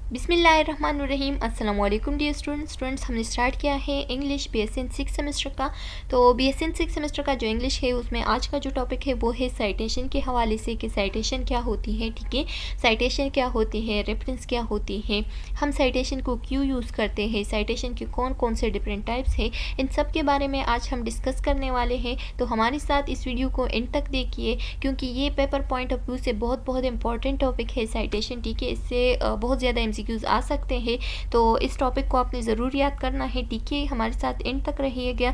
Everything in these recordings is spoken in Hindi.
बिस्मिल्लाहिर्रहमानिर्रहीम। अस्सलाम वालेकुम डियर स्टूडेंट्स। हमने स्टार्ट किया है इंग्लिश BSc 6 सेमेस्टर का। तो BSc 6 सेमेस्टर का जो इंग्लिश है उसमें आज का जो टॉपिक है वो है साइटेशन के हवाले से कि साइटेशन क्या होती है। ठीक है, साइटेशन क्या होती है, रेफरेंस क्या होती है, हम साइटेशन को क्यों यूज़ करते हैं, साइटेशन के कौन कौन से डिफरेंट टाइप्स हैं, इन सब के बारे में आज हम डिस्कस करने वाले हैं। तो हमारे साथ इस वीडियो को एंड तक देखिए क्योंकि ये पेपर पॉइंट ऑफ व्यू से बहुत इंपॉर्टेंट टॉपिक है साइटेशन। ठीक है, इससे बहुत ज़्यादा MCQs आ सकते हैं, तो इस टॉपिक को आपने ज़रूर याद करना है। ठीक है, हमारे साथ एंड तक रहिएगा।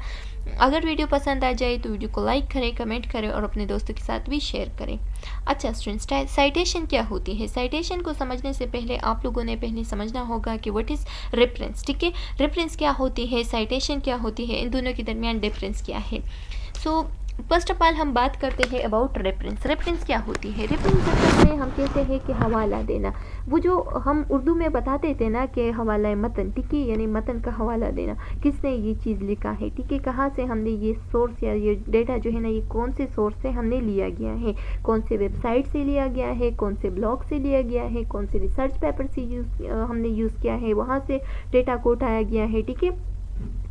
अगर वीडियो पसंद आ जाए तो वीडियो को लाइक करें, कमेंट करें और अपने दोस्तों के साथ भी शेयर करें। अच्छा स्टूडेंट्स, साइटेशन क्या होती है? साइटेशन को समझने से पहले आप लोगों ने पहले समझना होगा कि व्हाट इज़ रेफरेंस। ठीक है, रेफरेंस क्या होती है, साइटेशन क्या होती है, इन दोनों के दरमियान डिफरेंस क्या है। सो फर्स्ट ऑफ ऑल हम बात करते हैं अबाउट रेफरेंस। रेफरेंस क्या होती है? रेफरेंस असल में हम कहते हैं कि हवाला देना। वो जो हम उर्दू में बताते थे ना कि हवाला मतन, ठीक है, यानी मतन का हवाला देना, किसने ये चीज़ लिखा है, ठीक है, कहाँ से हमने ये सोर्स या ये डेटा जो है ना, ये कौन से सोर्स से हमने लिया गया है, कौन से वेबसाइट से लिया गया है, कौन से ब्लॉग से लिया गया है, कौन से रिसर्च पेपर से हमने यूज़ किया है, वहाँ से डेटा को उठाया गया है। ठीक है,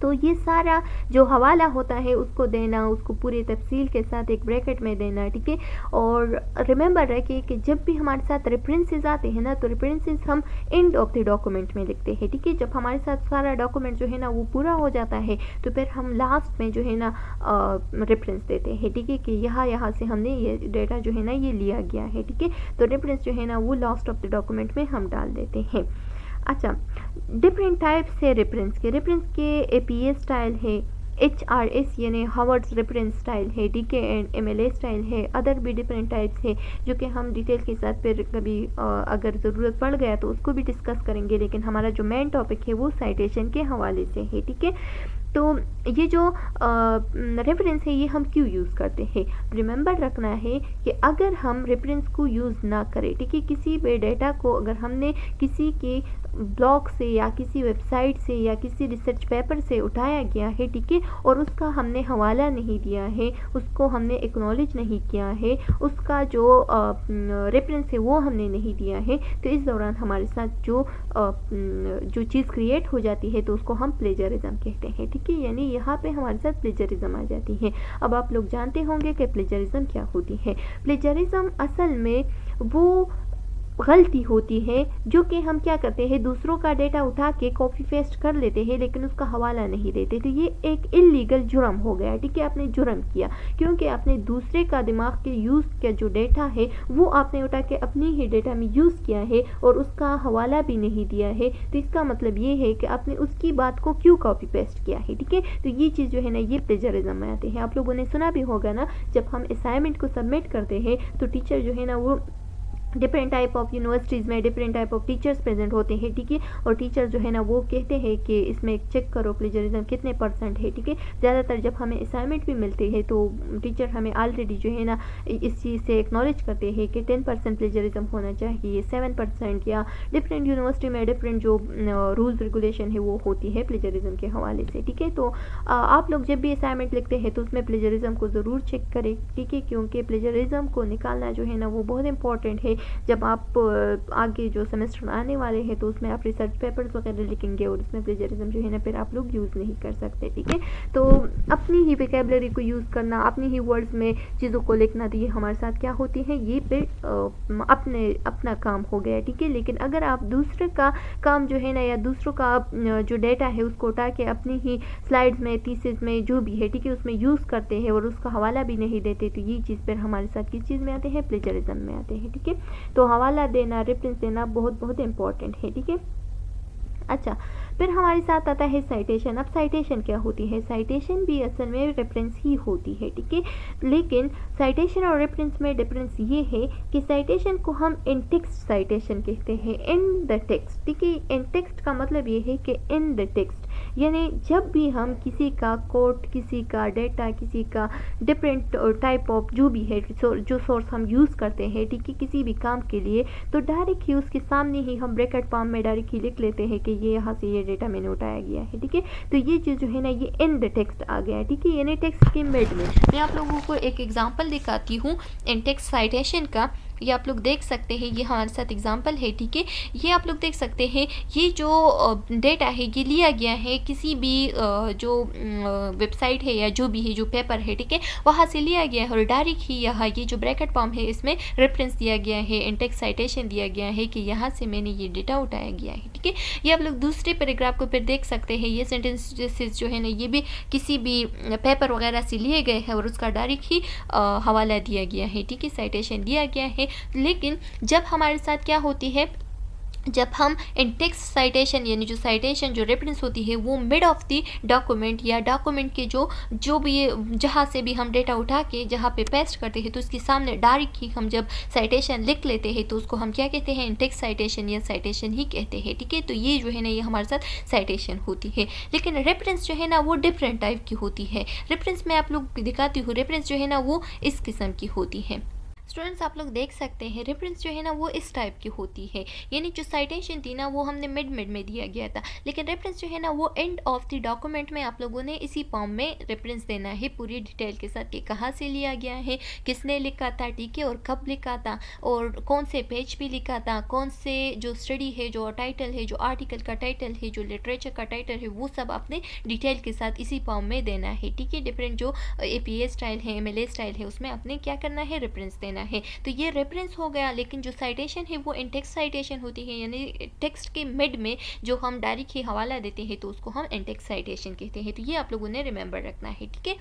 तो ये सारा जो हवाला होता है उसको देना, उसको पूरी तफसील के साथ एक ब्रैकेट में देना। ठीक है, और रिमेंबर रखिए कि जब भी हमारे साथ रेफरेंसेस आते हैं ना, तो रेफरेंसेस हम एंड ऑफ द डॉक्यूमेंट में लिखते हैं। ठीक है, जब हमारे साथ सारा डॉक्यूमेंट जो है ना वो पूरा हो जाता है तो फिर हम लास्ट में जो है ना रेफरेंस देते हैं। ठीक है, कि यहाँ से हमने ये डेटा जो है ना ये लिया गया है। ठीक है, तो रेफरेंस जो है ना वो लास्ट ऑफ द डॉक्यूमेंट में हम डाल देते हैं। अच्छा, डिफरेंट टाइप्स है रेफरेंस के। रेफरेंस के APA स्टाइल है, HRS यानी हार्वर्ड्स रेफरेंस स्टाइल है, DK एंड MLA स्टाइल है, अदर भी डिफरेंट टाइप्स है जो कि हम डिटेल के साथ फिर कभी अगर ज़रूरत पड़ गया तो उसको भी डिस्कस करेंगे। लेकिन हमारा जो मेन टॉपिक है वो साइटेशन के हवाले से है। ठीक है, तो ये जो रेफरेंस है ये हम क्यों यूज़ करते हैं? रिमेंबर रखना है कि अगर हम रेफरेंस को यूज़ ना करें, ठीक है, किसी भी डेटा को अगर हमने किसी के ब्लॉग से या किसी वेबसाइट से या किसी रिसर्च पेपर से उठाया गया है, ठीक है, और उसका हमने हवाला नहीं दिया है, उसको हमने एक्नॉलेज नहीं किया है, उसका जो रेफरेंस है वो हमने नहीं दिया है, तो इस दौरान हमारे साथ जो चीज़ क्रिएट हो जाती है तो उसको हम प्लेजरिज्म कहते हैं। ठीक है, यानी यहाँ पे हमारे साथ प्लेजरिज्म आ जाती है। अब आप लोग जानते होंगे कि प्लेजरिज्म क्या होती है। प्लेजरिज्म असल में वो गलती होती है जो कि हम क्या करते हैं, दूसरों का डेटा उठा के कॉपी पेस्ट कर लेते हैं लेकिन उसका हवाला नहीं देते। तो ये एक इलीगल जुर्म हो गया। ठीक है, आपने जुर्म किया क्योंकि आपने दूसरे का दिमाग के यूज़ किया, जो डेटा है वो आपने उठा के अपनी ही डेटा में यूज़ किया है और उसका हवाला भी नहीं दिया है। तो इसका मतलब ये है कि आपने उसकी बात को क्यों कॉपी पेस्ट किया है। ठीक है, तो ये चीज़ जो है ना ये प्लेजरिज्म में आते हैं। आप लोगों ने सुना भी होगा ना, जब हम असाइनमेंट को सबमिट करते हैं तो टीचर जो है ना वो डिफरेंट टाइप ऑफ यूनिवर्सिटीज़ में different type of teachers present होते हैं। ठीक है, और टीचर जो है ना वो कहते हैं कि इसमें चेक करो प्लेजरिज्म कितने % है। ठीक है, ज़्यादातर जब हमें असाइनमेंट भी मिलते हैं तो टीचर हमें ऑलरेडी जो है ना इस चीज़ से एक्नॉलेज करते हैं कि 10% प्लेजरिज्म होना चाहिए, 7%, या डिफरेंट यूनिवर्सिटी में डिफरेंट जो रूल्स रेगुलेशन है वो होती है प्लेजरिज्म के हवाले से। ठीक है, तो आप लोग जब भी असाइनमेंट लिखते हैं तो उसमें प्लेजरिज्म को ज़रूर चेक करें। ठीक है, क्योंकि प्लेजरिज्म को निकालना जो है ना वो बहुत इंपॉर्टेंट है। जब आप आगे जो सेमेस्टर में आने वाले हैं तो उसमें आप रिसर्च पेपर्स वगैरह लिखेंगे और इसमें प्लेजरिज्म जो है ना फिर आप लोग यूज़ नहीं कर सकते। ठीक है, तो अपनी ही वोकैबुलरी को यूज़ करना, अपनी ही वर्ड्स में चीज़ों को लिखना, तो ये हमारे साथ क्या होती है, ये फिर अपना काम हो गया। ठीक है, लेकिन अगर आप दूसरे का काम जो है ना या दूसरों का जो डेटा है उसको उठा के अपनी ही स्लाइड्स में, थीसिस में, जो भी है, ठीक है, उसमें यूज़ करते हैं और उसका हवाला भी नहीं देते, तो ये चीज़ फिर हमारे साथ किस चीज़ में आते हैं, प्लेजरिज्म में आते हैं। ठीक है, तो हवाला देना, रेफरेंस देना बहुत इंपॉर्टेंट है। ठीक है, अच्छा, फिर हमारे साथ आता है साइटेशन। अब साइटेशन क्या होती है? साइटेशन भी असल में रेफरेंस ही होती है। ठीक है, लेकिन साइटेशन और रेफरेंस में डिफरेंस ये है कि साइटेशन को हम इन टेक्स्ट साइटेशन कहते हैं, इन द टेक्स्ट। ठीक है, इन टेक्स्ट का मतलब ये है कि इन द टेक्स्ट यानी जब भी हम किसी का कोड, किसी का डेटा, किसी का डिफरेंट टाइप ऑफ जो भी है जो सोर्स हम यूज़ करते हैं, ठीक है, किसी भी काम के लिए, तो डायरेक्ट ही उसके सामने ही हम ब्रैकेट फॉर्म में डायरेक्ट ही लिख लेते हैं कि ये यहाँ से ये डेटा मैंने उठाया गया है। ठीक है, तो ये चीज़ जो है ना ये इन द टेक्स्ट आ गया है। ठीक है, यानी टेक्स्ट के मिड में मैं आप लोगों को एक एग्जांपल दिखाती हूँ इन टेक्स्ट साइटेशन का ये आप लोग देख सकते हैं, ये हमारे साथ एग्जांपल है, ठीक है। ये आप लोग देख सकते हैं, ये जो डेटा है ये लिया गया है किसी भी जो वेबसाइट है या जो भी है, जो पेपर है, ठीक है, वहाँ से लिया गया है और डायरेक्ट ही यहाँ ये जो ब्रैकेट फॉर्म है इसमें रेफरेंस दिया गया है, इंटेक्स साइटेशन दिया गया है कि यहाँ से मैंने ये डेटा उठाया गया है, ठीक है। ये आप लोग दूसरे पैराग्राफ को फिर देख सकते हैं, ये सेंटेंसेस जो है ना ये भी किसी भी पेपर वगैरह से लिए गए हैं और उसका डायरेक्ट ही हवाला दिया गया है, ठीक है, साइटेशन दिया गया है। लेकिन जब हमारे साथ क्या होती है, जब हम इंटेक्स साइटेशन यानी जो साइटेशन जो रेफरेंस होती है वो मिड ऑफ द डॉक्यूमेंट या डॉक्यूमेंट के जो भी जहाँ से भी हम डेटा उठा के जहाँ पे पेस्ट करते हैं तो उसके सामने डायरेक्ट ही हम जब साइटेशन लिख लेते हैं तो उसको हम क्या कहते हैं, इंटेक्स साइटेशन या साइटेशन ही कहते हैं, ठीक है। तो ये जो है ना ये हमारे साथ साइटेशन होती है। लेकिन रेफरेंस जो है ना वो डिफरेंट टाइप की होती है। रेफरेंस में आप लोग दिखाती हूँ, रेफरेंस जो है ना वो इस किस्म की होती है। स्टूडेंट्स आप लोग देख सकते हैं रेफरेंस जो है ना वो इस टाइप की होती है, यानी जो साइटेशन थी ना वो हमने मिड में दिया गया था, लेकिन रेफरेंस जो है ना वो एंड ऑफ द डॉक्यूमेंट में आप लोगों ने इसी फॉर्म में रेफरेंस देना है पूरी डिटेल के साथ कि कहाँ से लिया गया है, किसने लिखा था, ठीक है, और कब लिखा था और कौन से पेज पे लिखा था, कौन से जो स्टडी है, जो टाइटल है, जो आर्टिकल का टाइटल है, जो लिटरेचर का टाइटल है, वो सब आपने डिटेल के साथ इसी फॉर्म में देना है, ठीक है। डिफरेंट जो APA स्टाइल है, MLA स्टाइल है, उसमें आपने क्या करना है, रेफरेंस देना है। तो ये रेफरेंस हो गया। लेकिन जो साइटेशन है वो इंटेक्स साइटेशन होती है, यानी टेक्स्ट के मिड में जो हम डायरेक्ट ही हवाला देते हैं तो उसको हम इंटेक्स साइटेशन कहते हैं। तो ये आप लोगों ने रिमेंबर रखना है, ठीक है।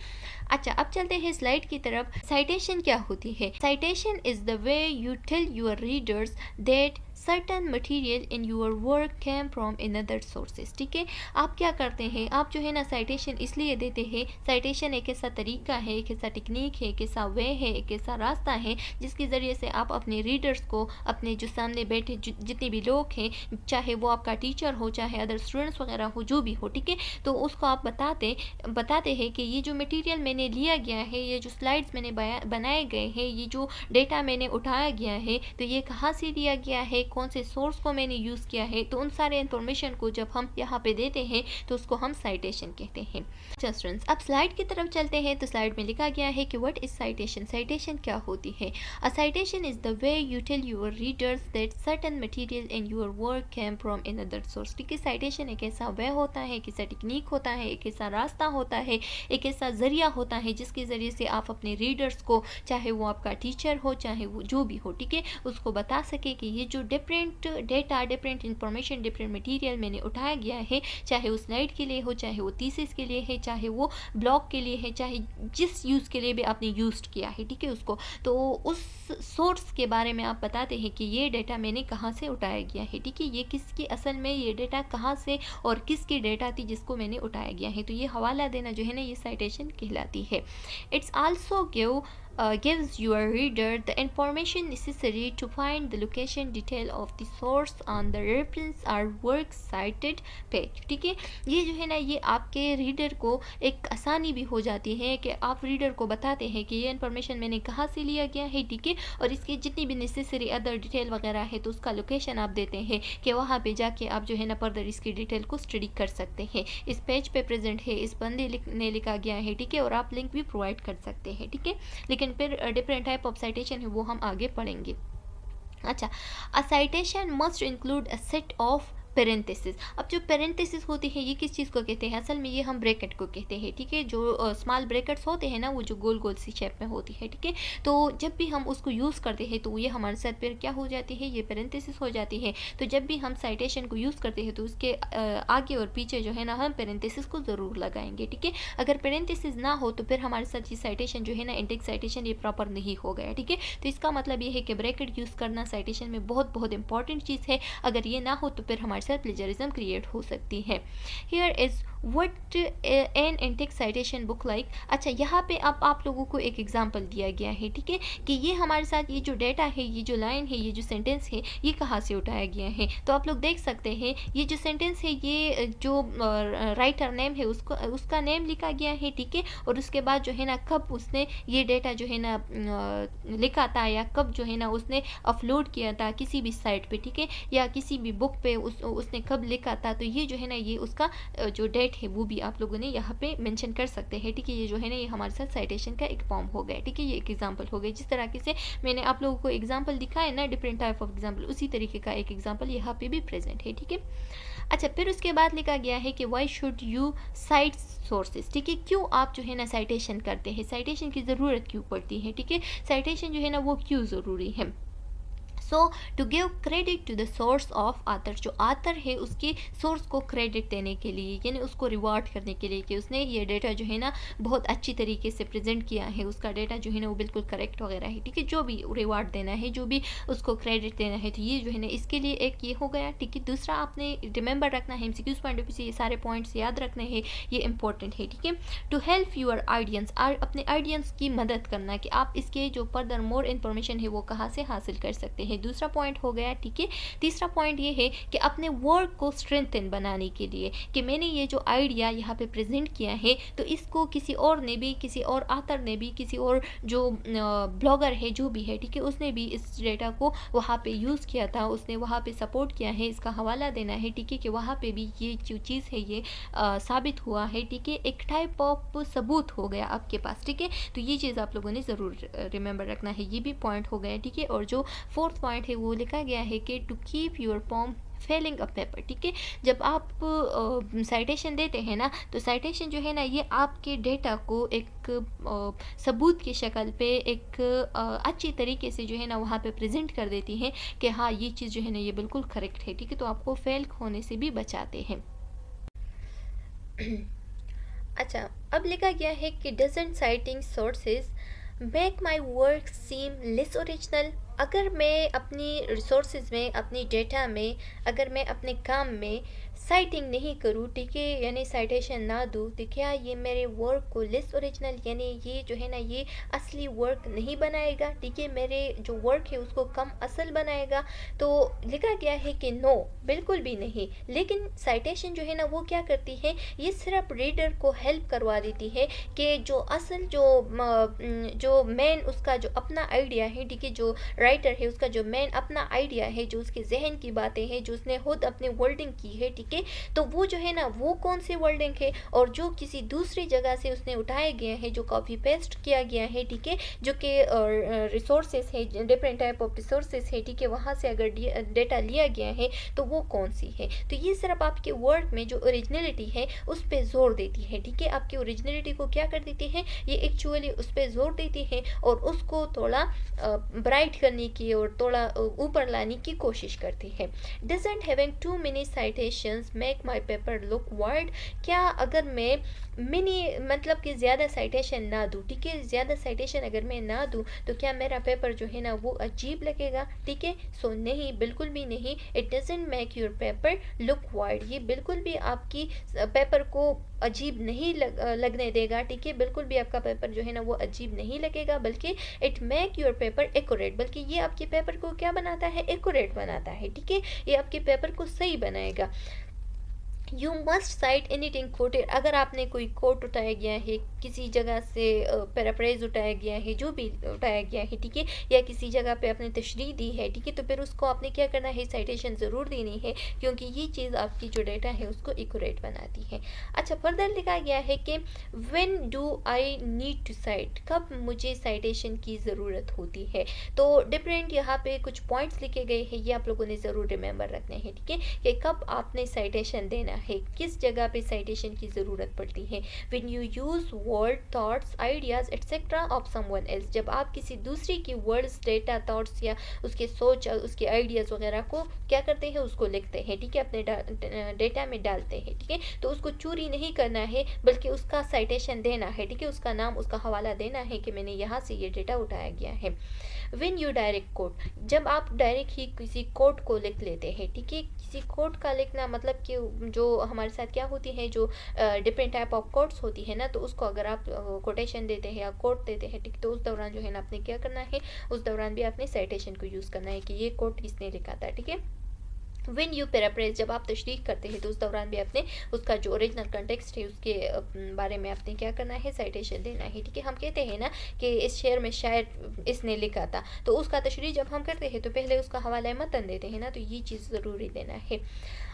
अच्छा, अब चलते हैं स्लाइड की तरफ। साइटेशन क्या होती है? Citation is the way you tell your readers that certain material in your work came from another sources, ठीक है। आप क्या करते हैं, आप जो है ना साइटेशन इसलिए देते हैं, साइटेशन एक ऐसा तरीका है, एक ऐसा टेक्निक है, एक ऐसा वे है, एक ऐसा रास्ता है जिसके ज़रिए से आप अपने रीडर्स को, अपने जो सामने बैठे जितने भी लोग हैं, चाहे वो आपका टीचर हो, चाहे अदर स्टूडेंट्स वगैरह हो, जो भी हो, ठीक है, तो उसको आप बताते हैं कि ये जो मटीरियल मैंने लिया गया है, ये जो स्लाइड्स मैंने बनाए गए हैं, ये जो डेटा मैंने उठाया गया है, तो ये कहाँ से लिया गया है, कौन से सोर्स को मैंने यूज़ किया है, तो उन सारे इन्फॉर्मेशन को जब हम यहाँ पे देते हैं तो उसको हम साइटेशन कहते हैं। अच्छा स्टूडेंट्स, अब स्लाइड की तरफ चलते हैं। तो स्लाइड में लिखा गया है कि व्हाट इज साइटेशन। साइटेशन क्या होती है? A citation is the way you tell your readers that certain material in your work came from another source, ठीक है। साइटेशन एक ऐसा वे होता है, एक ऐसा टेक्निक होता है, एक ऐसा रास्ता होता है, एक ऐसा जरिया होता है जिसके ज़रिए से आप अपने रीडर्स को, चाहे वो आपका टीचर हो, चाहे वो जो भी हो, ठीक है, उसको बता सके कि ये जो different data, different information, different material मैंने उठाया गया है, चाहे वो स्लाइड के लिए हो, चाहे वो थीसिस के लिए है, चाहे वो ब्लॉग के लिए है, चाहे जिस यूज़ के लिए भी आपने यूज़ किया है, ठीक है, उसको, तो उस सोर्स के बारे में आप बताते हैं कि ये डेटा मैंने कहाँ से उठाया गया है, ठीक है, ये किसकी, असल में ये डेटा कहाँ से और किसकी डेटा थी जिसको मैंने उठाया गया है। तो ये हवाला देना जो है ना ये साइटेशन कहलाती है। It's also gives your reader the information necessary to find the location detail of the source on the reference or works cited page, ठीक है। ये जो है ना ये आपके रीडर को एक आसानी भी हो जाती है कि आप रीडर को बताते हैं कि ये इन्फॉर्मेशन मैंने कहाँ से लिया गया है, ठीक है, और इसकी जितनी भी नेसेसरी अदर डिटेल वगैरह है तो उसका लोकेशन आप देते हैं कि वहाँ पे जाके आप जो है ना फर्दर इसकी डिटेल को स्टडी कर सकते हैं। इस पेज पे प्रेजेंट है, इस बंदे ने लिखा गया है, ठीक है, और आप लिंक भी प्रोवाइड कर सकते हैं, ठीक है। लेकिन फिर डिफरेंट टाइप ऑफ साइटेशन है वो हम आगे पढ़ेंगे। अच्छा, a citation must include a set of parenthesis. अब जो पेरेंथेसिस होती है ये किस चीज़ को कहते हैं? असल में ये हम ब्रैकेट को कहते हैं, ठीक है। जो स्मॉल ब्रैकेट्स होते हैं ना वो जो गोल गोल सी शेप में होती है, ठीक है, तो जब भी हम उसको यूज़ करते हैं तो ये हमारे साथ फिर क्या हो जाती है, ये पेरेंथेसिस हो जाती है। तो जब भी हम साइटेशन को यूज़ करते हैं तो उसके आगे और पीछे जो है ना हम पेरेंथेसिस को ज़रूर लगाएंगे, ठीक है। अगर पेरेंथेसिस ना हो तो फिर हमारे साथ ये साइटेशन जो है ना इंडेक्स साइटेशन ये प्रॉपर नहीं हो गया, ठीक है। तो इसका मतलब ये है कि ब्रैकेट यूज़ करना साइटेशन में बहुत बहुत इंपॉर्टेंट चीज़ है। अगर ये ना हो तो फिर हमारे साथ प्लेजरिज्म क्रिएट हो सकती है। Here is what an Intex citation book like. अच्छा, यहाँ पे अब आप लोगों को एक एग्जांपल दिया गया है, ठीक है, कि ये हमारे साथ ये जो डेटा है, ये जो लाइन है, ये जो सेंटेंस है, ये कहाँ से उठाया गया है। तो आप लोग देख सकते हैं ये जो सेंटेंस है ये जो राइटर नेम है उसका नेम लिखा गया है, ठीक है, और उसके बाद जो है ना कब उसने ये डेटा जो है ना लिखा था या कब जो है ना उसने अपलोड किया था किसी भी साइट पे, ठीक है, या किसी भी बुक पे उसने कब लिखा था, तो ये जो है ना ये उसका जो डेट है वो भी आप लोगों ने यहाँ पे मेंशन कर सकते हैं। ठीक है, ये जो है ना ये हमारे साथ साइटेशन का एक फॉर्म हो गया। ठीक है, ये एक एग्जांपल हो गया। जिस तरीके से मैंने आप लोगों को एग्जांपल दिखाया ना, डिफरेंट टाइप ऑफ एग्जांपल, उसी तरीके का एक एग्जांपल यहाँ पे भी प्रेजेंट है। ठीक है, अच्छा, फिर उसके बाद लिखा गया है कि why should you site sources. ठीक है, क्यों आप जो है ना साइटेशन करते हैं, साइटेशन की ज़रूरत क्यों पड़ती है। ठीक है, साइटेशन जो है ना वो क्यों ज़रूरी है। So to give credit to the source of author, जो आथर है उसके सोर्स को क्रेडिट देने के लिए, यानी उसको रिवार्ड करने के लिए कि उसने ये डेटा जो है ना बहुत अच्छी तरीके से प्रेजेंट किया है, उसका डेटा जो है ना वो बिल्कुल करेक्ट वगैरह है। ठीक है, जो भी रिवार्ड देना है, जो भी उसको क्रेडिट देना है, तो ये जो है ना इसके लिए एक ये हो गया। ठीक है, दूसरा आपने रिमेंबर रखना है, एमसीक्यूज पॉइंट ऑफ व्यू से ये सारे पॉइंट्स याद रखने हैं, ये इंपॉर्टेंट है। ठीक है, टू हेल्प यूर आइडियंस, अपने आइडियंस की मदद करना कि आप इसके जो फर्दर मोर इन्फॉर्मेशन है वो कहाँ से हासिल कर सकते हैं, दूसरा पॉइंट हो गया। ठीक है, तीसरा पॉइंट ये है कि अपने वर्क को स्ट्रेंथन बनाने के लिए कि मैंने ये जो आइडिया यहाँ पे प्रेजेंट किया है तो इसको किसी और ने भी, किसी और आथर ने भी, किसी और जो ब्लॉगर है जो भी है, ठीक है, उसने भी इस डेटा को वहाँ पे यूज़ किया था, उसने वहाँ पे सपोर्ट किया है, इसका हवाला देना है। ठीक है, कि वहाँ पे भी ये जो चीज़ है ये साबित हुआ है। ठीक है, एक टाइप ऑफ सबूत हो गया आपके पास। ठीक है, तो ये चीज़ आप लोगों ने ज़रूर रिमेंबर रखना है, ये भी पॉइंट हो गया। ठीक है, और जो फोर्थ पॉइंट है वो लिखा गया है कि to keep your form failing a paper. ठीक है, जब आप साइटेशन देते हैं ना, तो साइटेशन जो है ना ये आपके डेटा को एक सबूत की शक्ल पे एक अच्छी तरीके से जो है ना वहाँ पे प्रेजेंट कर देती है कि हाँ ये चीज़ जो है ना ये बिल्कुल करेक्ट है। ठीक है, तो आपको फेल होने से भी बचाते हैं। अच्छा, अब लिखा गया है कि doesn't citing sources make my work seem less original. अगर मैं अपनी रिसोर्सेज में, अपनी डेटा में, अगर मैं अपने काम में साइटिंग नहीं करूँ, ठीक है, यानी साइटेशन ना दूँ, तो क्या ये मेरे वर्क को लेस ओरिजिनल, यानी ये जो है ना ये असली वर्क नहीं बनाएगा। ठीक है, मेरे जो वर्क है उसको कम असल बनाएगा। तो लिखा गया है कि नो, बिल्कुल भी नहीं। लेकिन साइटेशन जो है ना वो क्या करती है, ये सिर्फ रीडर को हेल्प करवा देती है कि जो असल जो मेन उसका जो अपना आइडिया है, ठीक है, जो राइटर है उसका जो मेन अपना आइडिया है, जो उसके जहन की बातें हैं, जो उसने खुद अपने वर्डिंग की है, ठीक है, तो वो जो है ना वो कौन सी वर्डिंग है और जो किसी दूसरी जगह से उसने उठाए गए हैं, जो कॉपी पेस्ट किया गया है, ठीक है, जो कि रिसोर्सेज है, डिफरेंट टाइप ऑफ रिसोर्सेज है, ठीक है, वहाँ से अगर डेटा लिया गया है तो वो कौन सी है। तो ये सिर्फ आपके वर्क में जो ओरिजिनलिटी है उस पर जोर देती है। ठीक है, आपकी ओरिजिनलिटी को क्या कर देती है, ये एक्चुअली उस पर जोर देती है और उसको थोड़ा ब्राइट करने की और थोड़ा ऊपर लाने की कोशिश करती है। Doesn't having too many citations make my paper look wide. क्या अगर मैं मिनी मतलब कि ज़्यादा साइटेशन ना दूँ, ठीक है, ज़्यादा साइटेशन अगर मैं ना दूँ तो क्या मेरा पेपर जो है ना वो अजीब लगेगा। ठीक है, सो नहीं, बिल्कुल भी नहीं। It doesn't make your paper look wide, ये बिल्कुल भी आपकी पेपर को अजीब नहीं लगने देगा। ठीक है, बिल्कुल भी आपका पेपर जो है ना वो अजीब नहीं लगेगा, बल्कि it make your paper accurate, बल्कि ये आपके पेपर को क्या बनाता है, एक्यूरेट बनाता है। ठीक है, ये आपके पेपर को सही बनाएगा। You must site anything coated, अगर आपने कोई कोट उठाया गया है, किसी जगह से पैराफ्रेज उठाया गया है, जो भी उठाया गया है, ठीक है, या किसी जगह पे आपने तशरीह दी है, ठीक है, तो फिर उसको आपने क्या करना है, साइटेशन ज़रूर देनी है, क्योंकि ये चीज़ आपकी जो डेटा है उसको एक्यूरेट बनाती है। अच्छा, फर्दर लिखा गया है कि when do I need to cite, कब मुझे साइटेशन की ज़रूरत होती है। तो डिफरेंट यहाँ पे कुछ पॉइंट्स लिखे गए हैं, ये आप लोगों ने ज़रूर रिमेंबर रखने हैं। ठीक है, कि कब आपने साइटेशन देना है, किस जगह पे साइटेशन की ज़रूरत पड़ती है। When you use word, thoughts, ideas etcetera of someone else, जब आप किसी दूसरी की वर्ड्स, डेटा, थॉट्स या उसके सोच, उसके आइडियाज़ वगैरह को क्या करते हैं, उसको लिखते हैं। ठीक है, अपने डेटा में डालते हैं। ठीक है, तो उसको चोरी नहीं करना है, बल्कि उसका साइटेशन देना है। ठीक है, उसका नाम, उसका हवाला देना है कि मैंने यहाँ से ये डेटा उठाया गया है। व्हेन यू डायरेक्ट कोट, जब आप डायरेक्ट ही किसी कोट को लिख लेते हैं। ठीक है, किसी कोट का लिखना मतलब कि जो हमारे साथ क्या होती है, जो डिफरेंट टाइप ऑफ कोट्स होती है ना, तो उसको अगर आप कोटेशन देते हैं या कोट देते हैं, ठीक, तो उस दौरान जो है ना आपने क्या करना है, उस दौरान भी आपने साइटेशन को यूज़ करना है कि ये कोट किसने लिखा था। ठीक है, व्हेन यू पैराफ्रेज, जब आप तशरीह करते हैं तो उस दौरान भी आपने उसका जो ओरिजिनल कंटेक्स्ट है उसके बारे में आपने क्या करना है, साइटेशन देना है। ठीक है, हम कहते हैं ना कि इस शेर में शायर इसने लिखा था, तो उसका तशरीह जब हम करते हैं तो पहले उसका हवाला मतन देते हैं ना, तो ये चीज़ ज़रूरी देना है।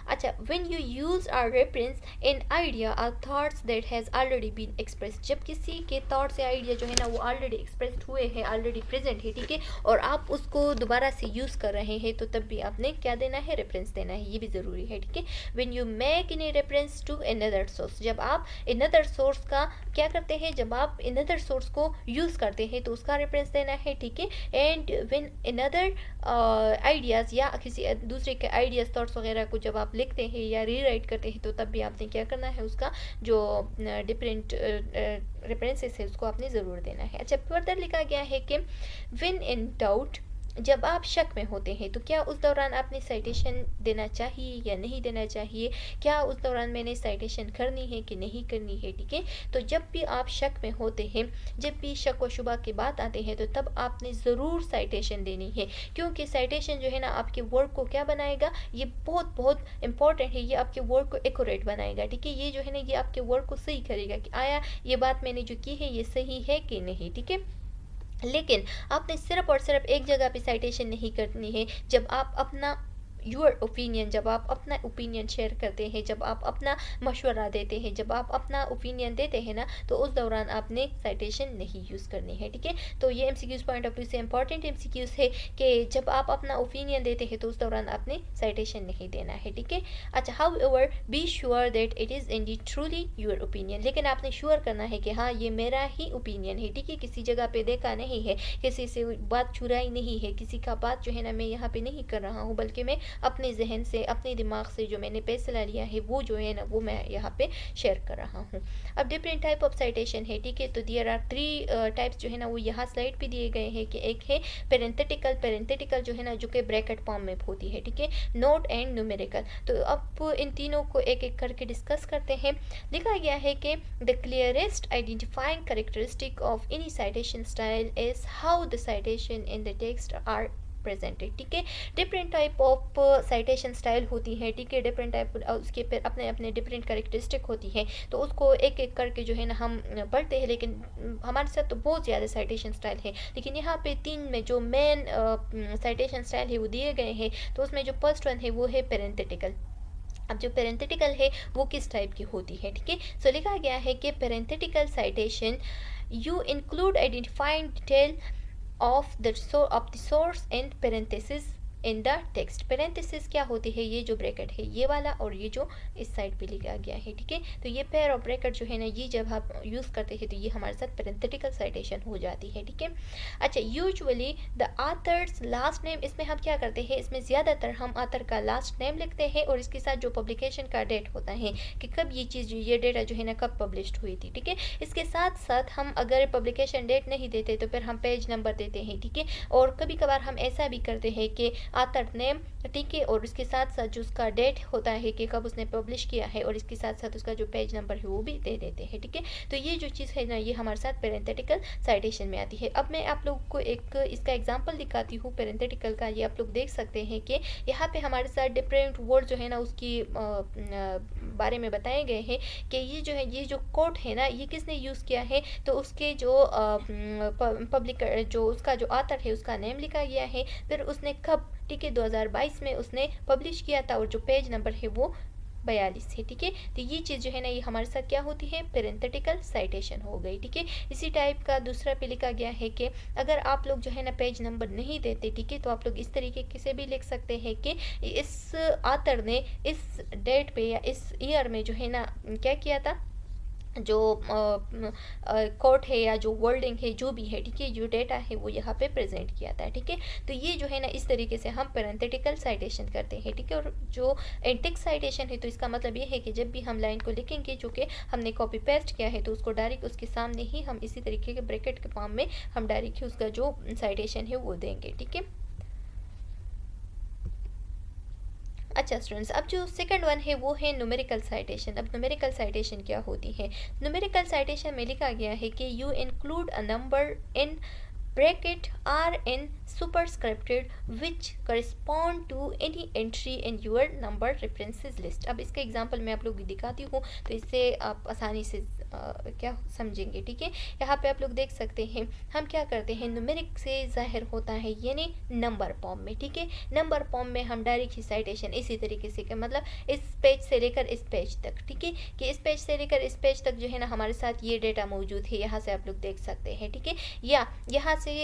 अच्छा, when you use or reference in idea or thoughts that has already been express, जब किसी के थाट्स या आइडिया जो है ना वो ऑलरेडी एक्सप्रेस्ड हुए हैं, ऑलरेडी प्रेजेंट है, ठीक है, और आप उसको दोबारा से यूज़ कर रहे हैं, तो तब भी आपने क्या देना है, रेफरेंस देना है, ये भी ज़रूरी है। ठीक है, when you make in a reference to another source, जब आप अनदर सोर्स का क्या करते हैं, जब आप अनदर सोर्स को यूज़ करते हैं तो उसका रेफरेंस देना है। ठीक है, एंड व्हेन अनदर आइडियाज़ या किसी दूसरे के आइडियाज़, थॉट्स वगैरह को जब आप लिखते हैं या रीराइट करते हैं तो तब भी आपने क्या करना है, उसका जो डिफरेंट रेफरेंसेस है उसको आपने ज़रूर देना है। अच्छा, फर्दर लिखा गया है कि व्हेन इन डाउट, जब आप शक में होते हैं तो क्या उस दौरान आपने साइटेशन देना चाहिए या नहीं देना चाहिए, क्या उस दौरान मैंने साइटेशन करनी है कि नहीं करनी है। ठीक है, तो जब भी आप शक में होते हैं, जब भी शक व शुबा की बात आते हैं, तो तब आपने ज़रूर साइटेशन देनी है, क्योंकि साइटेशन जो है ना आपके वर्ड को क्या बनाएगा, ये बहुत बहुत इंपॉर्टेंट है, ये आपके वर्ड को एक्यूरेट बनाएगा। ठीक है, ये जो है ना ये आपके वर्ड को सही करेगा कि आया ये बात मैंने जो की है ये सही है कि नहीं। ठीक है, लेकिन आपने सिर्फ और सिर्फ एक जगह पे साइटेशन नहीं करनी है, जब आप अपना योर ओपिनियन, जब आप अपना ओपिनियन शेयर करते हैं, जब आप अपना मशवरा देते हैं, जब आप अपना ओपिनियन देते हैं ना, तो उस दौरान आपने साइटेशन नहीं यूज़ करनी है। ठीक है, तो ये एमसीक्यूज़ पॉइंट ऑफ व्यू से इंपॉर्टेंट एमसीक्यूज़ है कि जब आप अपना ओपिनियन देते हैं तो उस दौरान आपने साइटेशन नहीं देना है। ठीक है, अच्छा, how ever be sure that it is Indeed truly your opinion, लेकिन आपने श्योर करना है कि हाँ ये मेरा ही ओपिनियन है। ठीक है, किसी जगह पे देखा नहीं है, किसी से बात चुराई नहीं है, किसी का बात जो है ना मैं यहाँ पे नहीं कर रहा हूँ, बल्कि मैं अपने जहन से, अपने दिमाग से जो मैंने फैसला लिया है वो जो है ना वो मैं यहाँ पे शेयर कर रहा हूँ। अब डिफरेंट टाइप ऑफ साइटेशन है। ठीक है, तो देयर आर 3 टाइप्स जो है ना वो यहाँ स्लाइड पे दिए गए हैं कि एक है पेरेंथेटिकल, पेरेंथेटिकल जो है ना जो कि ब्रैकेट फॉर्म में होती है। ठीक है, नोट एंड न्यूमेरिकल, तो अब इन तीनों को एक एक करके डिस्कस करते हैं। लिखा गया है कि the clearest identifying characteristic of any citation style is how the citation in the text are presented. ठीक है, different type of citation style होती है। ठीक है, डिफरेंट टाइप उसके फिर अपने अपने डिफरेंट कैरेक्टरिस्टिक होती है, तो उसको एक एक करके जो है ना हम पढ़ते हैं, लेकिन हमारे साथ तो बहुत ज़्यादा साइटेशन स्टाइल है, लेकिन यहाँ पे 3 में जो मेन साइटेशन स्टाइल है वो दिए गए हैं, तो उसमें जो फर्स्ट वन है वो है पेरेंथेटिकल। अब जो पेरेंथेटिकल है वो किस टाइप की होती है। ठीक है, सो लिखा गया है कि parenthetical citation you include identifying detail of the source and parenthesis in the text। parenthesis क्या होती है, ये जो ब्रैकेट है ये वाला और ये जो इस साइड पे लिखा गया है। ठीक है, तो ये पेयर और ब्रैकेट जो है ना ये जब आप यूज़ करते हैं तो ये हमारे साथ पेरेंथेटिकल साइटेशन हो जाती है। ठीक है, अच्छा, usually the authors last name, इसमें हम क्या करते हैं, इसमें ज़्यादातर हम आथर का लास्ट नेम लिखते हैं और इसके साथ जो पब्लिकेशन का डेट होता है कि कब ये चीज़ ये डेटा जो है ना कब पब्लिश्ड हुई थी। ठीक है, इसके साथ साथ हम अगर पब्लिकेशन डेट नहीं देते तो फिर हम पेज नंबर देते हैं। ठीक है, और कभी कभार हम ऐसा भी करते हैं कि आथर नेम, ठीक है, और उसके साथ साथ जो उसका डेट होता है कि कब उसने पब्लिश किया है और इसके साथ साथ उसका जो पेज नंबर है वो भी दे देते हैं। ठीक है, तो ये जो चीज़ है ना ये हमारे साथ पेरेंथेटिकल साइटेशन में आती है। अब मैं आप लोगों को एक इसका एग्जांपल दिखाती हूँ पेरेंथेटिकल का। ये आप लोग देख सकते हैं कि यहाँ पे हमारे साथ डिफरेंट वर्ड जो है ना उसकी बारे में बताए गए हैं कि ये जो है, ये जो कोट है ना ये किसने यूज़ किया है, तो उसके जो पब्लिक जो उसका जो आथर है उसका नेम लिखा गया है, फिर उसने कब, ठीक है, 2022 में उसने पब्लिश किया था और जो पेज नंबर है वो 42 है। ठीक है, तो ये चीज़ जो है ना ये हमारे साथ क्या होती है, पेरेंथेटिकल साइटेशन हो गई। ठीक है, इसी टाइप का दूसरा पे लिखा गया है कि अगर आप लोग जो है ना पेज नंबर नहीं देते, ठीक है, तो आप लोग इस तरीके से भी लिख सकते हैं कि इस आथर ने इस डेट पे या इस ईयर में जो है ना क्या किया था, जो कोट है या जो वर्डिंग है जो भी है, ठीक है, जो डेटा है वो यहाँ पे प्रेजेंट किया था। ठीक है, तो ये जो है ना इस तरीके से हम पेरेंथेटिकल साइटेशन करते हैं। ठीक है, और जो एंटिक साइटेशन है तो इसका मतलब ये है कि जब भी हम लाइन को लिखेंगे जो कि हमने कॉपी पेस्ट किया है तो उसको डायरेक्ट उसके सामने ही हम इसी तरीके के ब्रैकेट के फॉर्म में हम डायरेक्ट ही उसका जो साइटेशन है वो देंगे। ठीक है, अच्छा स्टूडेंट्स, अब जो सेकंड वन है वो है न्यूमेरिकल साइटेशन। अब न्यूमेरिकल साइटेशन क्या होती है, न्यूमेरिकल साइटेशन में लिखा गया है कि you include a number in bracket or in superscripted which correspond to any entry in your number references list. अब इसका एग्जांपल मैं आप लोग दिखाती हूँ तो इससे आप आसानी से क्या समझेंगे, ठीक है। यहाँ पे आप लोग देख सकते हैं हम क्या करते हैं, न्यूमेरिक से जाहिर होता है यानी नंबर फॉर्म में, ठीक है। नंबर फॉर्म में हम डायरेक्ट ही साइटेशन इसी तरीके से मतलब इस पेज से लेकर इस पेज तक, ठीक है, कि इस पेज से लेकर इस पेज तक जो है ना हमारे साथ ये डेटा मौजूद है, यहाँ से आप लोग देख सकते हैं, ठीक है। या यहाँ से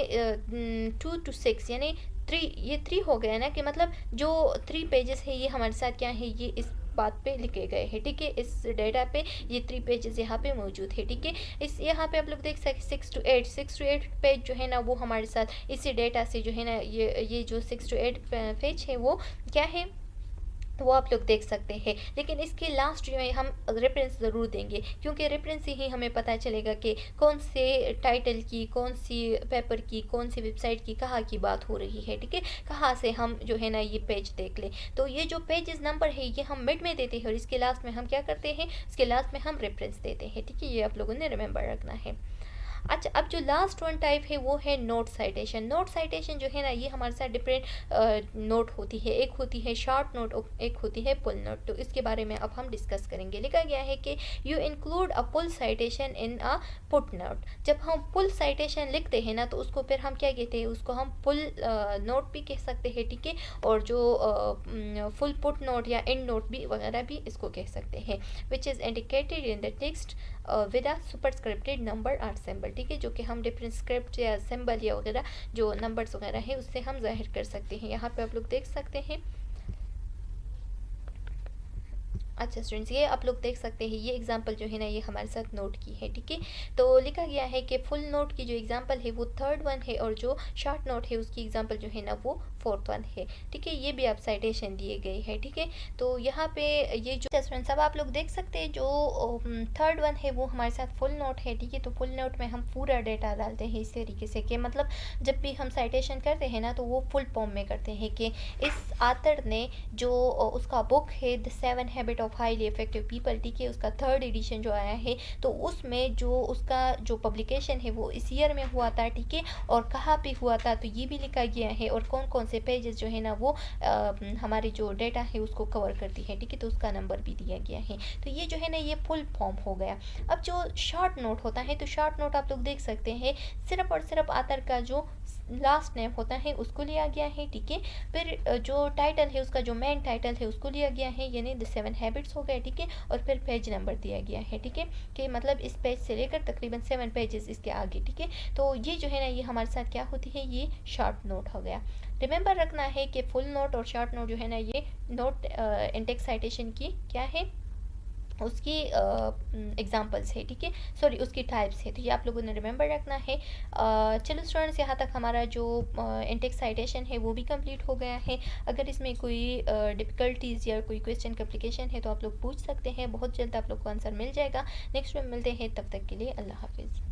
2 to 6 यानी 3, ये 3 हो गया ना, कि मतलब जो 3 पेजेस है ये हमारे साथ क्या है, ये इस बात पे लिखे गए हैं, ठीक है। इस डेटा पे ये 3 पेजेस यहाँ पे मौजूद है, ठीक है। इस यहाँ पे आप लोग देख सकते 6 to 8 पेज जो है ना वो हमारे साथ इसी डेटा से जो है ना ये जो 6 to 8 पेज है वो क्या है, वो आप लोग देख सकते हैं। लेकिन इसके लास्ट में हम रेफरेंस ज़रूर देंगे, क्योंकि रेफरेंस से ही हमें पता चलेगा कि कौन से टाइटल की, कौन सी पेपर की, कौन सी वेबसाइट की, कहाँ की बात हो रही है, ठीक है, कहाँ से हम जो है ना ये पेज देख लें। तो ये जो पेजेस नंबर है ये हम मिड में देते हैं और इसके लास्ट में हम क्या करते हैं, इसके लास्ट में हम रेफरेंस देते हैं, ठीक है। ये आप लोगों ने रिमेंबर रखना है। अच्छा, अब जो लास्ट वन टाइप है वो है नोट साइटेशन। नोट साइटेशन जो है ना ये हमारे साथ डिफरेंट नोट होती है, एक होती है शॉर्ट नोट, एक होती है पुल नोट। तो इसके बारे में अब हम डिस्कस करेंगे। लिखा गया है कि you include a full citation in a footnote. जब हम पुल साइटेशन लिखते हैं ना तो उसको फिर हम क्या कहते हैं, उसको हम पुल नोट भी कह सकते हैं, ठीक है, और जो फुल पुट नोट या एंड नोट भी वगैरह भी इसको कह सकते हैं। Which is indicated in the text with a superscripted number or symbol, ठीक है, जो कि हम डिफरेंट स्क्रिप्ट या सिंबल या वगैरह जो नंबर्स वगैरह है उससे हम जाहिर कर सकते हैं। यहाँ पे आप लोग देख सकते हैं। अच्छा स्टूडेंट्स, ये आप लोग देख सकते हैं ये एग्जांपल जो है ना ये हमारे साथ नोट की है, ठीक है। तो लिखा गया है कि फुल नोट की जो एग्जांपल है वो 3rd वन है और जो शॉर्ट नोट है उसकी एग्जांपल जो है ना वो 4th वन है, ठीक है। ये भी आप साइटेशन दिए गए हैं, ठीक है। तो यहाँ पे ये जो स्टूडेंट्स अब आप लोग देख सकते हैं जो 3rd वन है वो हमारे साथ फुल नोट है, ठीक है। तो फुल नोट में हम पूरा डेटा डालते हैं इस तरीके से कि मतलब जब भी हम साइटेशन करते हैं ना तो वो फुल फॉर्म में करते हैं कि इस आथर ने जो उसका बुक है the 7 habit of highly effective people, ठीक है, उसका 3rd एडिशन जो आया है तो उसमें जो उसका जो पब्लिकेशन है वो इस ईयर में हुआ था, ठीक है, और कहाँ पे हुआ था तो ये भी लिखा गया है, और कौन कौन से पेजेस जो है ना वो हमारी जो डेटा है उसको कवर करती है, ठीक है, तो उसका नंबर भी दिया गया है। तो ये जो है ना ये फुल फॉर्म हो गया। अब जो शॉर्ट नोट होता है तो शॉर्ट नोट आप लोग देख सकते हैं सिर्फ और सिर्फ आथर का जो लास्ट नेम होता है उसको लिया गया है, ठीक है। फिर जो टाइटल है उसका जो मेन टाइटल है उसको लिया गया है यानी द 7 हैबिट्स हो गए, ठीक है, और फिर पेज नंबर दिया गया है, ठीक है, कि मतलब इस पेज से लेकर तकरीबन 7 पेजेस इसके आगे, ठीक है। तो ये जो है ना ये हमारे साथ क्या होती है, ये शॉर्ट नोट हो गया। रिमेंबर रखना है कि फुल नोट और शॉर्ट नोट जो है ना ये नोट इंटेक्स साइटेशन की क्या है, उसकी एग्जांपल्स है, ठीक है, सॉरी उसकी टाइप्स है। तो ये आप लोगों ने रिमेंबर रखना है। चलो स्टूडेंट्स, यहाँ तक हमारा जो इंटेक्स साइटेशन है वो भी कंप्लीट हो गया है। अगर इसमें कोई डिफ़िकल्टीज़ या कोई क्वेश्चन कॉम्प्लिकेशन है तो आप लोग पूछ सकते हैं, बहुत जल्द आप लोग को आंसर मिल जाएगा। नेक्स्ट में मिलते हैं, तब तक के लिए अल्लाह हाफिज़।